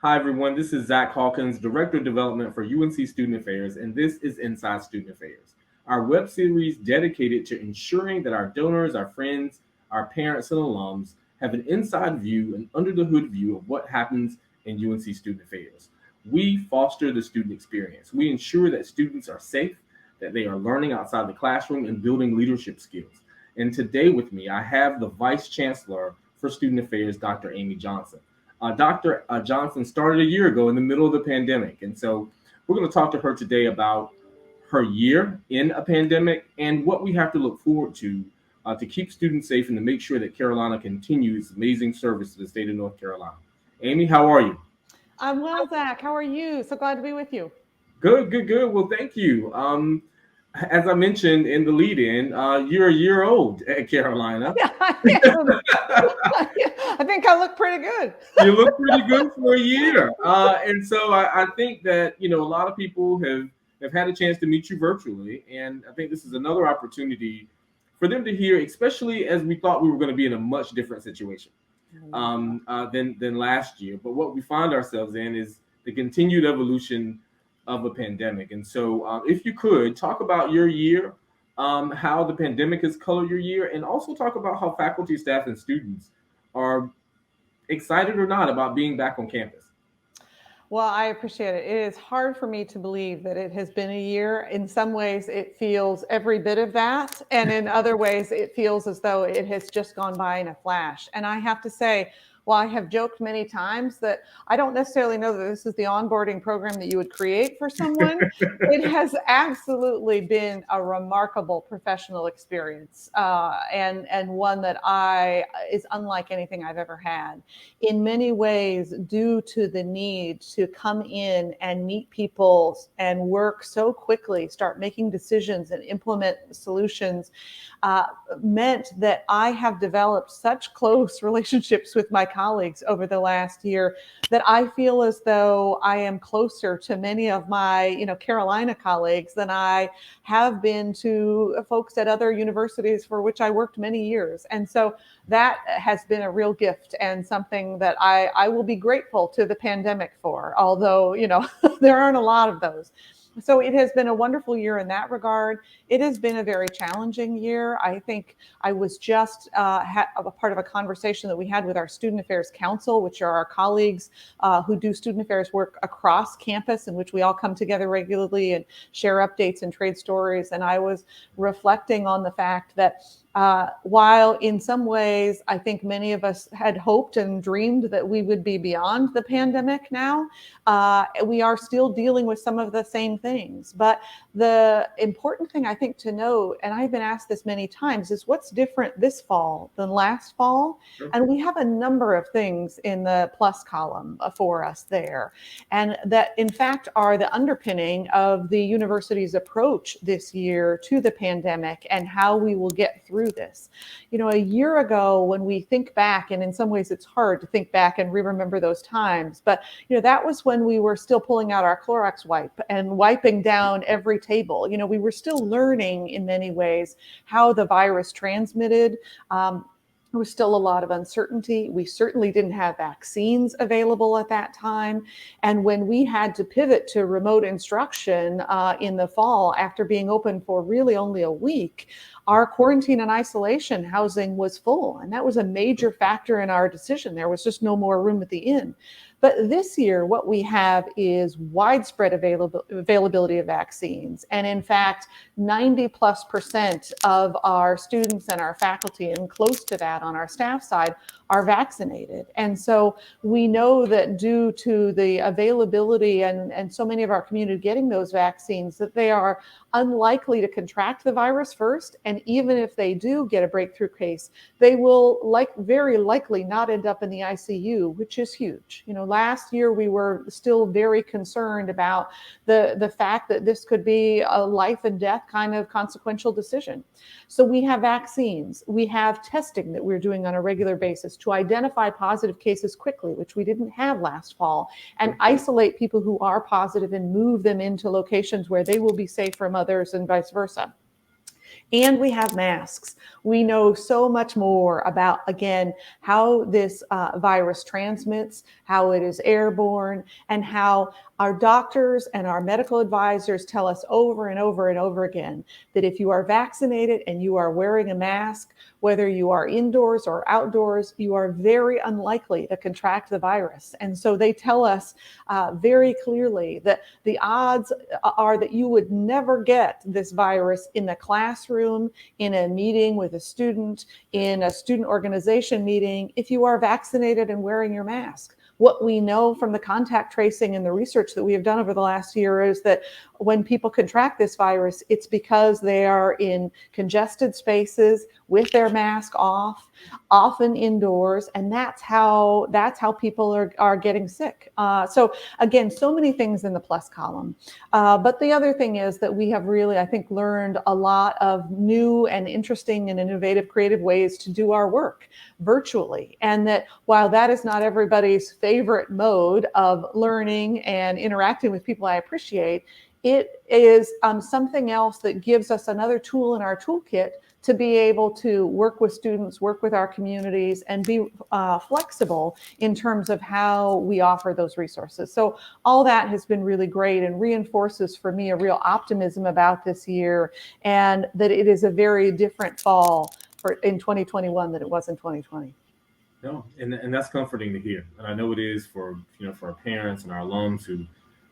Hi, everyone. This is Zach Hawkins, Director of Development for UNC Student Affairs, and this is Inside Student Affairs, our web series dedicated to ensuring that our donors, our friends, our parents, and alums have an inside view and under the hood view of what happens in UNC Student Affairs. We foster the student experience. We ensure that students are safe, that they are learning outside the classroom, and building leadership skills. And today with me, I have the Vice Chancellor for Student Affairs, Dr. Amy Johnson. Dr. Johnson started a year ago in the middle of the pandemic. And so we're going to talk to her today about her year in a pandemic and what we have to look forward to keep students safe and to make sure that Carolina continues amazing service to the state of North Carolina. Amy, how are you? I'm well, Zach. How are you? So glad to be with you. Good, good, good. Well, thank you. As I mentioned in the lead in, you're a year old at Carolina. Yeah, I am. I think I look pretty good. You look pretty good for a year. And so I think that, a lot of people have had a chance to meet you virtually. And I think this is another opportunity for them to hear, especially as we thought we were going to be in a much different situation than last year. But what we find ourselves in is the continued evolution of a pandemic. And so if you could talk about your year, how the pandemic has colored your year, and also talk about how faculty, staff, and students are excited or not about being back on campus. Well, I appreciate it. It is hard for me to believe that it has been a year. In some ways, it feels every bit of that. And in other ways, it feels as though it has just gone by in a flash. And I have to say, while I have joked many times that I don't necessarily know that this is the onboarding program that you would create for someone, it has absolutely been a remarkable professional experience, and one that I is unlike anything I've ever had. In many ways, due to the need to come in and meet people and work so quickly, start making decisions and implement solutions, uh, meant that I have developed such close relationships with my colleagues over the last year that I feel as though I am closer to many of my, Carolina colleagues than I have been to folks at other universities for which I worked many years. And so that has been a real gift and something that I will be grateful to the pandemic for, although, there aren't a lot of those. So it has been a wonderful year in that regard. It has been a very challenging year. I think I was just a part of a conversation that we had with our Student Affairs Council, which are our colleagues who do student affairs work across campus, in which we all come together regularly and share updates and trade stories. And I was reflecting on the fact that while in some ways I think many of us had hoped and dreamed that we would be beyond the pandemic now, we are still dealing with some of the same things. But the important thing I think to note, and I've been asked this many times, is what's different this fall than last fall? Sure. And we have a number of things in the plus column for us there, and that in fact are the underpinning of the university's approach this year to the pandemic and how we will get through this. A year ago, when we think back, and in some ways it's hard to think back and remember those times, but that was when we were still pulling out our Clorox wipe and wiping down every table. We were still learning in many ways how the virus transmitted. There was still a lot of uncertainty. We certainly didn't have vaccines available at that time. And when we had to pivot to remote instruction in the fall, after being open for really only a week, our quarantine and isolation housing was full. And that was a major factor in our decision. There was just no more room at the inn. But this year, what we have is widespread availability of vaccines. And in fact, 90+% of our students and our faculty, and close to that on our staff side, are vaccinated. And so we know that due to the availability and so many of our community getting those vaccines, that they are unlikely to contract the virus first. And even if they do get a breakthrough case, they will very likely not end up in the ICU, which is huge. Last year we were still very concerned about the fact that this could be a life and death kind of consequential decision. So we have vaccines, we have testing that we're doing on a regular basis to identify positive cases quickly, which we didn't have last fall, and isolate people who are positive and move them into locations where they will be safe from others and vice versa. and we have masks. We know so much more about, again, how this virus transmits, how it is airborne, and how our doctors and our medical advisors tell us over and over and over again that if you are vaccinated and you are wearing a mask, whether you are indoors or outdoors, you are very unlikely to contract the virus. And so they tell us very clearly that the odds are that you would never get this virus in the classroom, in a meeting with a student, in a student organization meeting, if you are vaccinated and wearing your mask. What we know from the contact tracing and the research that we have done over the last year is that when people contract this virus, it's because they are in congested spaces with their mask off, often indoors, and that's how people are getting sick. So again, so many things in the plus column. But the other thing is that we have really, I think, learned a lot of new and interesting and innovative, creative ways to do our work virtually. And that while that is not everybody's favorite mode of learning and interacting with people I appreciate, it is something else that gives us another tool in our toolkit to be able to work with students, work with our communities, and be flexible in terms of how we offer those resources. So all that has been really great and reinforces for me a real optimism about this year, and that it is a very different fall in 2021 than it was in 2020. No, and that's comforting to hear, and I know it is for for our parents and our alums who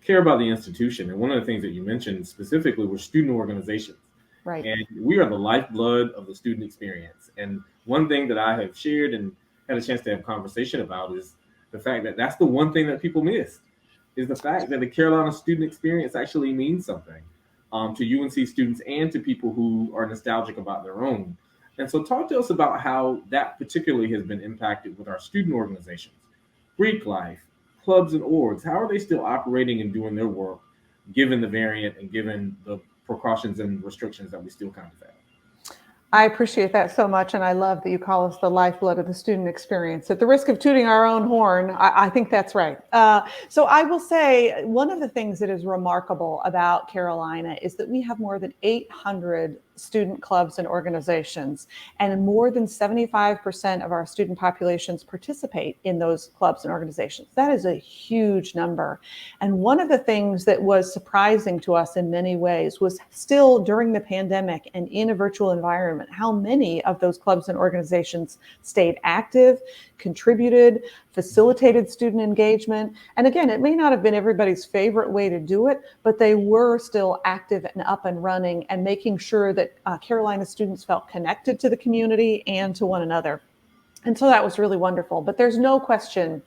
care about the institution. And one of the things that you mentioned specifically were student organizations. Right. And we are the lifeblood of the student experience. And one thing that I have shared and had a chance to have conversation about is the fact that that's the one thing that people missed, is the fact that the Carolina student experience actually means something to UNC students and to people who are nostalgic about their own. And so talk to us about how that particularly has been impacted with our student organizations, Greek life, clubs and orgs. How are they still operating and doing their work given the variant and given the precautions and restrictions that we still kind of have? I appreciate that so much, and I love that you call us the lifeblood of the student experience. At the risk of tooting our own horn, I think that's right. So I will say one of the things that is remarkable about Carolina is that we have more than 800 student clubs and organizations, and more than 75% of our student populations participate in those clubs and organizations. That is a huge number. And one of the things that was surprising to us in many ways was still during the pandemic and in a virtual environment, how many of those clubs and organizations stayed active, contributed, facilitated student engagement. And again, it may not have been everybody's favorite way to do it, but they were still active and up and running and making sure that Carolina students felt connected to the community and to one another. And so that was really wonderful. But there's no question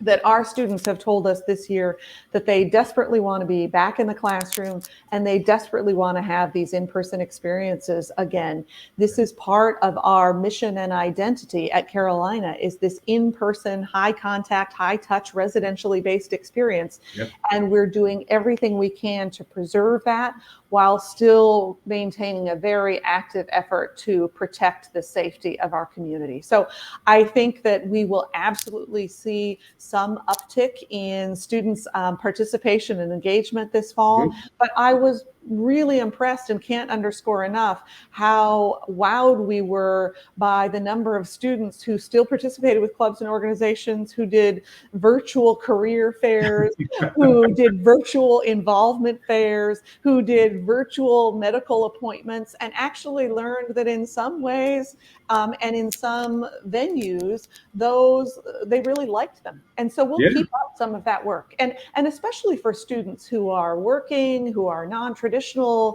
that our students have told us this year that they desperately want to be back in the classroom and they desperately want to have these in-person experiences again. This is part of our mission and identity at Carolina, is this in-person, high contact, high touch, residentially based experience. Yep. And we're doing everything we can to preserve that while still maintaining a very active effort to protect the safety of our community. So I think that we will absolutely see some uptick in students' participation and engagement this fall. Good. But I was really impressed and can't underscore enough how wowed we were by the number of students who still participated with clubs and organizations, who did virtual career fairs, who did virtual involvement fairs, who did virtual medical appointments, and actually learned that in some ways and in some venues, they really liked them. And so we'll keep up some of that work. And especially for students who are working, who are non-traditional,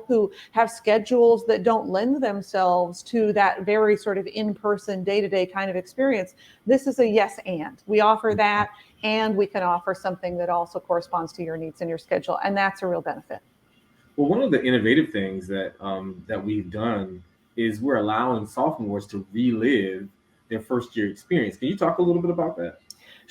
who have schedules that don't lend themselves to that very sort of in-person, day-to-day kind of experience. This is a yes and. We offer that, and we can offer something that also corresponds to your needs and your schedule. And that's a real benefit. Well, one of the innovative things that we've done is we're allowing sophomores to relive their first year experience. Can you talk a little bit about that?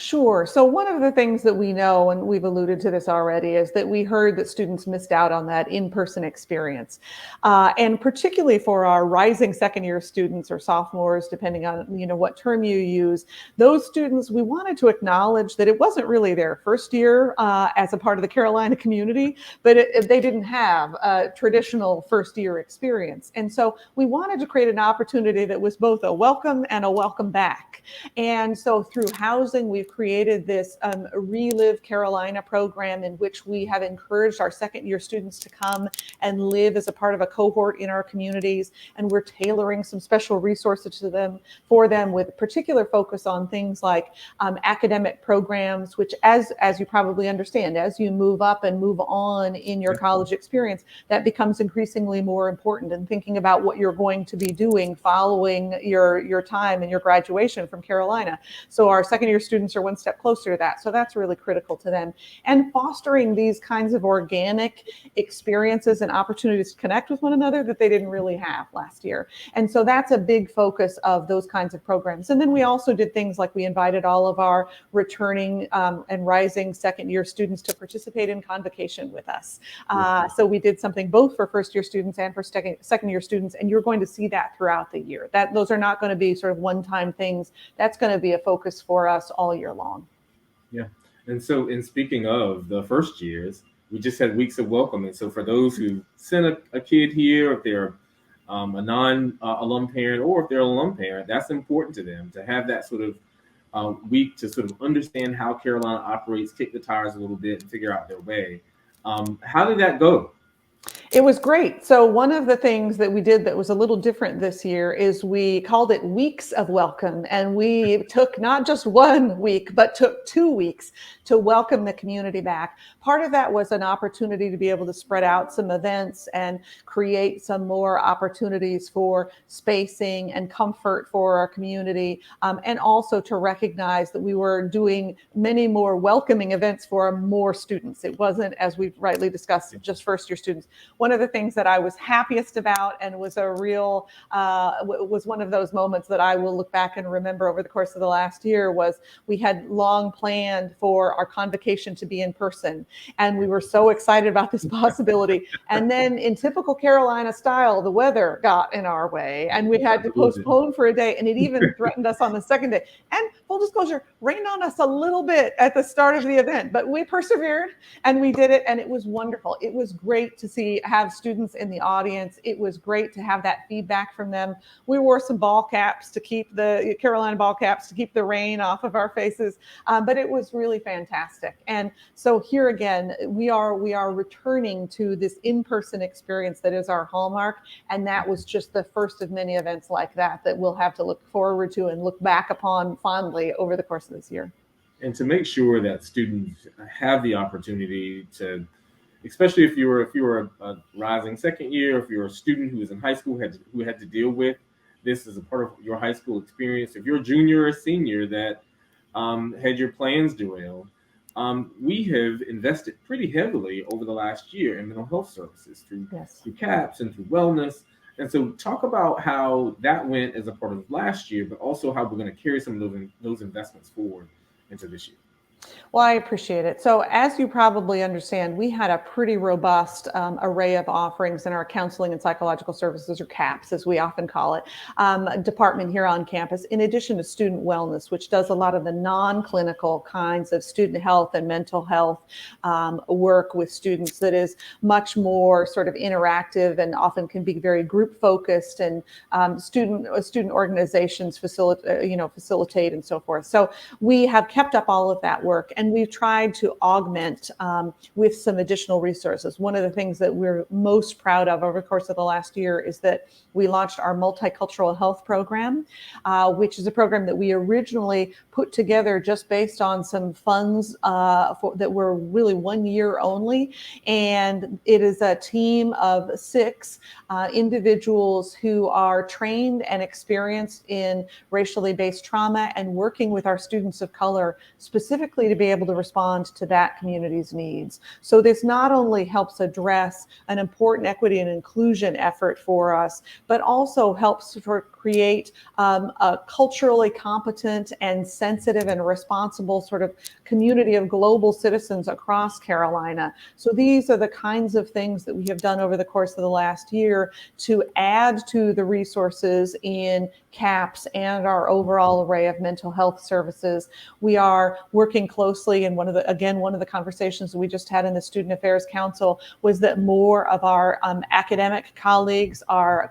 Sure. So one of the things that we know, and we've alluded to this already, is that we heard that students missed out on that in-person experience. And particularly for our rising second year students or sophomores, depending on what term you use, those students, we wanted to acknowledge that it wasn't really their first year as a part of the Carolina community, but they didn't have a traditional first year experience. And so we wanted to create an opportunity that was both a welcome and a welcome back. And so through housing, we've created this Relive Carolina program in which we have encouraged our second year students to come and live as a part of a cohort in our communities. And we're tailoring some special resources to them for them with particular focus on things like academic programs, which as you probably understand, as you move up and move on in your college experience, that becomes increasingly more important, and thinking about what you're going to be doing following your time and your graduation from Carolina. So our second year students are one step closer to that. So that's really critical to them. And fostering these kinds of organic experiences and opportunities to connect with one another that they didn't really have last year. And so that's a big focus of those kinds of programs. And then we also did things like we invited all of our returning and rising second year students to participate in convocation with us. So we did something both for first year students and for second year students. And you're going to see that throughout the year. Those are not going to be sort of one-time things. That's going to be a focus for us all year long. Yeah. And so, in speaking of the first years, we just had weeks of welcome. And so, for those who sent a kid here, if they're a non-alum parent, or if they're an alum parent, that's important to them to have that sort of week to sort of understand how Carolina operates, kick the tires a little bit, and figure out their way. How did that go? It was great. So one of the things that we did that was a little different this year is we called it Weeks of Welcome. And we took not just 1 week, but took 2 weeks to welcome the community back. Part of that was an opportunity to be able to spread out some events and create some more opportunities for spacing and comfort for our community. And also to recognize that we were doing many more welcoming events for more students. It wasn't, as we've rightly discussed, just first year students. One of the things that I was happiest about, and was a real, was one of those moments that I will look back and remember over the course of the last year, was we had long planned for our convocation to be in person. And we were so excited about this possibility. And then in typical Carolina style, the weather got in our way and we had to postpone for a day. And it even threatened us on the second day. And full disclosure, rained on us a little bit at the start of the event, but we persevered and we did it. And it was wonderful. It was great to have students in the audience. It was great to have that feedback from them. We wore some ball caps to keep the Carolina ball caps to keep the rain off of our faces, but it was really fantastic. And so here again, we are returning to this in-person experience that is our hallmark, and that was just the first of many events like that we'll have to look forward to and look back upon fondly over the course of this year. And to make sure that students have the opportunity to, especially if you were a rising second year, if you're a student who was in high school who had to deal with this as a part of your high school experience, if you're a junior or senior that had your plans derailed, we have invested pretty heavily over the last year in mental health services through CAPS and through wellness. And so talk about how that went as a part of last year, but also how we're going to carry some of those investments forward into this year. Well, I appreciate it. So as you probably understand, we had a pretty robust array of offerings in our counseling and psychological services, or CAPS, as we often call it, department here on campus, in addition to student wellness, which does a lot of the non-clinical kinds of student health and mental health work with students that is much more sort of interactive and often can be very group focused, and student organizations facilitate and so forth. So we have kept up all of that work, and we've tried to augment with some additional resources. One of the things that we're most proud of over the course of the last year is that we launched our multicultural health program, which is a program that we originally put together just based on some funds that were really 1 year only. And it is a team of 6 individuals who are trained and experienced in racially based trauma and working with our students of color specifically to be able to respond to that community's needs. So this not only helps address an important equity and inclusion effort for us, but also helps for create a culturally competent and sensitive and responsible sort of community of global citizens across Carolina. So these are the kinds of things that we have done over the course of the last year to add to the resources in CAPS and our overall array of mental health services. We are working closely, and one of the conversations that we just had in the Student Affairs Council was that more of our academic colleagues, our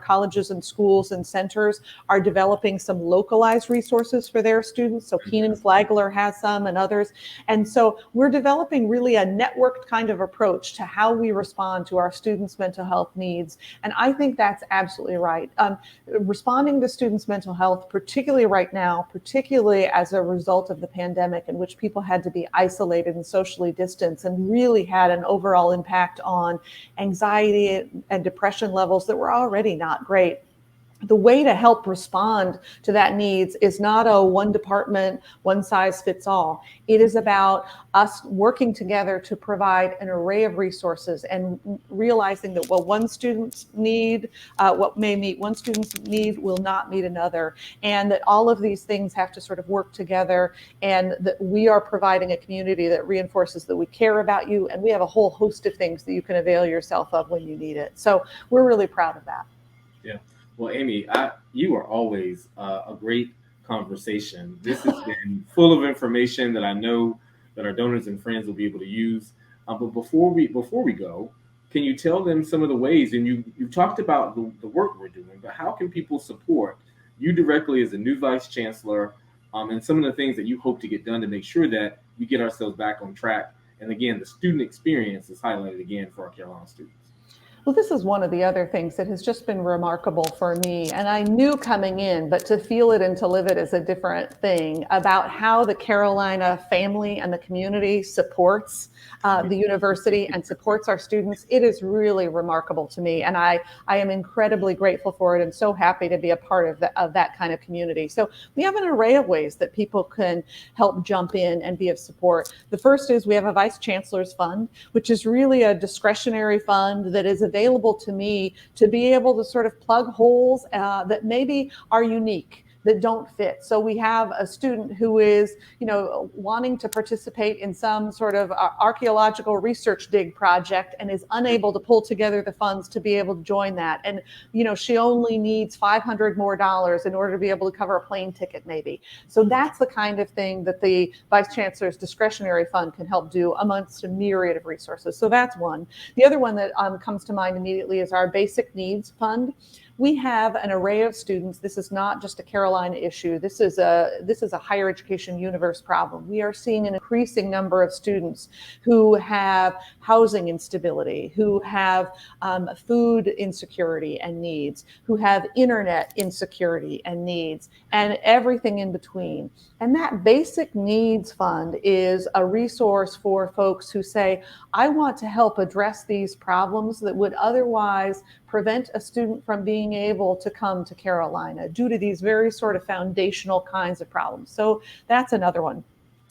colleges and schools and centers are developing some localized resources for their students. So Keenan Flagler has some and others. And so we're developing really a networked kind of approach to how we respond to our students' mental health needs. And I think that's absolutely right. Responding to students' mental health, particularly right now, particularly as a result of the pandemic in which people had to be isolated and socially distanced and really had an overall impact on anxiety and depression levels that were already not great. The way to help respond to that needs is not a one department, one size fits all. It is about us working together to provide an array of resources and realizing that what one student's need, what may meet one student's need will not meet another. And that all of these things have to sort of work together, and that we are providing a community that reinforces that we care about you, and we have a whole host of things that you can avail yourself of when you need it. So we're really proud of that. Yeah. Well, Amy, you are always a great conversation. This has been full of information that I know that our donors and friends will be able to use. But before we go, can you tell them some of the ways? And you talked about the work we're doing, but how can people support you directly as a new vice chancellor, and some of the things that you hope to get done to make sure that we get ourselves back on track? And again, the student experience is highlighted again for our Carolina students. Well, this is one of the other things that has just been remarkable for me. And I knew coming in, but to feel it and to live it is a different thing, about how the Carolina family and the community supports the university and supports our students. It is really remarkable to me. And I am incredibly grateful for it and so happy to be a part of that kind of community. So we have an array of ways that people can help jump in and be of support. The first is we have a Vice Chancellor's Fund, which is really a discretionary fund that is available to me to be able to sort of plug holes that maybe are unique, that don't fit. So we have a student who is, wanting to participate in some sort of archaeological research dig project and is unable to pull together the funds to be able to join that. And, she only needs $500 more in order to be able to cover a plane ticket maybe. So that's the kind of thing that the Vice Chancellor's discretionary fund can help do amongst a myriad of resources. So that's one. The other one that comes to mind immediately is our Basic Needs Fund. We have an array of students. This is not just a Carolina issue. This is a higher education universe problem. We are seeing an increasing number of students who have housing instability, who have food insecurity and needs, who have internet insecurity and needs, and everything in between. And that Basic Needs Fund is a resource for folks who say, I want to help address these problems that would otherwise prevent a student from being able to come to Carolina due to these very sort of foundational kinds of problems. So that's another one.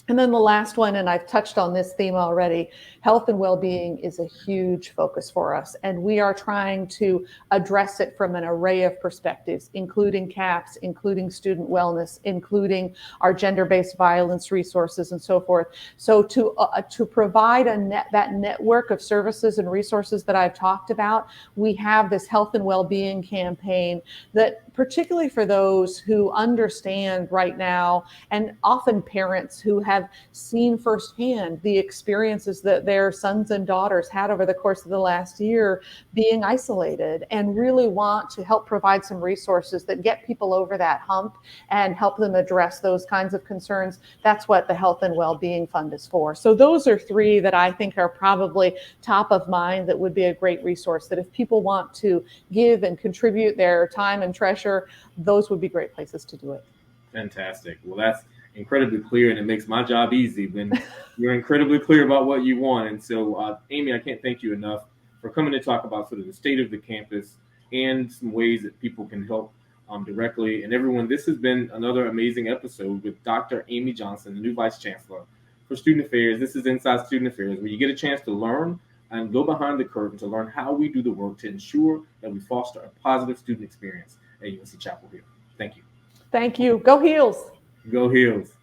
And then the last one, and I've touched on this theme already, health and well-being is a huge focus for us. And we are trying to address it from an array of perspectives, including CAPS, including student wellness, including our gender-based violence resources and so forth. So to provide that network of services and resources that I've talked about, we have this health and well-being campaign that, particularly for those who understand right now, and often parents who have seen firsthand the experiences that their sons and daughters had over the course of the last year being isolated, and really want to help provide some resources that get people over that hump and help them address those kinds of concerns. That's what the Health and Well-Being Fund is for. So those are three that I think are probably top of mind that would be a great resource, that if people want to give and contribute their time and treasure, those would be great places to do it. Fantastic. Well, that's incredibly clear, and it makes my job easy when you're incredibly clear about what you want. And so, Amy, I can't thank you enough for coming to talk about sort of the state of the campus and some ways that people can help directly. And everyone, this has been another amazing episode with Dr. Amy Johnson, the new Vice Chancellor for Student Affairs. This is Inside Student Affairs, where you get a chance to learn and go behind the curtain to learn how we do the work to ensure that we foster a positive student experience at UNC Chapel Hill. Thank you. Thank you. Go Heels. Go Heels.